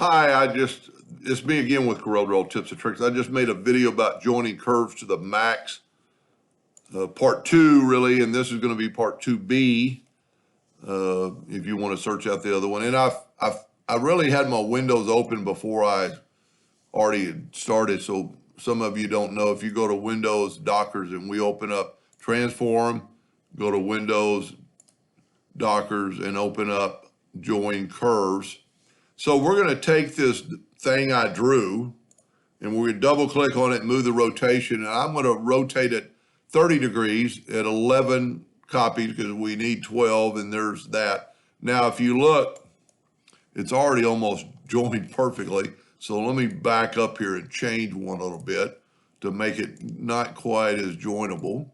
Hi, it's me again with Corel Tips and Tricks. I just made a video about joining curves to the max, part 2 really, and this is going to be part 2B, if you want to search out the other one. And I really had my windows open before I already had started, so some of you don't know. If you go to Windows, Dockers, and we open up Transform, go to Windows, Dockers, and open up Join Curves. So we're going to take this thing I drew and we're going to double click on it and move the rotation. And I'm going to rotate it 30 degrees at 11 copies because we need 12, and there's that. Now, if you look, it's already almost joined perfectly. So let me back up here and change one a little bit to make it not quite as joinable.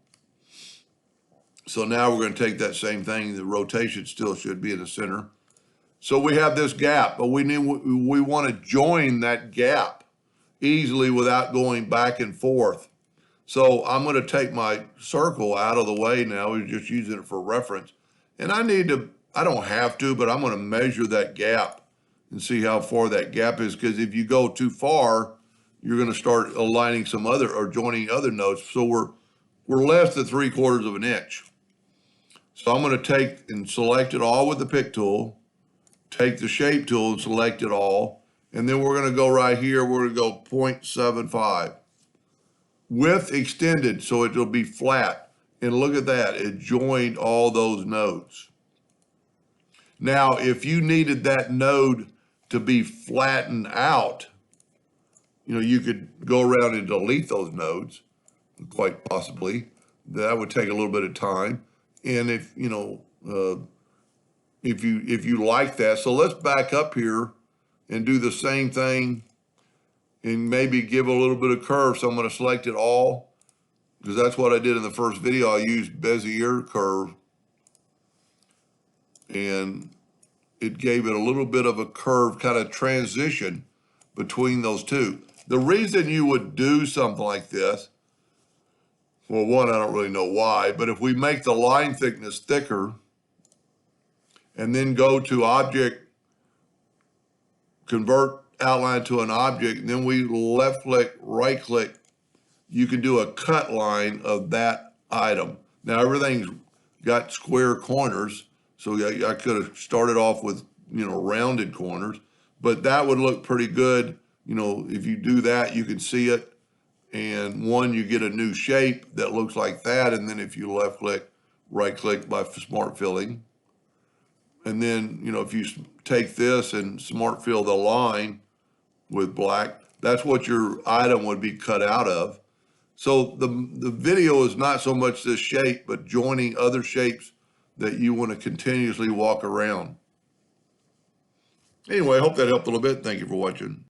So now we're going to take that same thing. The rotation still should be in the center. So we have this gap, but we want to join that gap easily without going back and forth. So I'm going to take my circle out of the way now. We're just using it for reference. And I don't have to, but I'm going to measure that gap and see how far that gap is. Because if you go too far, you're going to start aligning some other or joining other nodes. So we're less than 3/4 of an inch. So I'm going to take and select it all with the pick tool. Take the shape tool and select it all. And then we're going to go right here. We're going to go 0.75. Width extended so it'll be flat. And look at that. It joined all those nodes. Now, if you needed that node to be flattened out, you could go around and delete those nodes, quite possibly. That would take a little bit of time. And if you like that. So let's back up here and do the same thing and maybe give a little bit of curve. So I'm going to select it all because that's what I did in the first video. I used Bezier curve and it gave it a little bit of a curve kind of transition between those two. The reason you would do something like this, well, one, I don't really know why, but if we make the line thickness thicker, and then go to object, convert outline to an object, and then we left click, right click, you can do a cut line of that item. Now everything's got square corners, so I could have started off with, rounded corners, but that would look pretty good. If you do that, you can see it. And you get a new shape that looks like that. And then if you left click, right click by smart filling, and then, if you take this and smart fill the line with black, that's what your item would be cut out of. So the video is not so much this shape, but joining other shapes that you want to continuously walk around. Anyway, I hope that helped a little bit. Thank you for watching.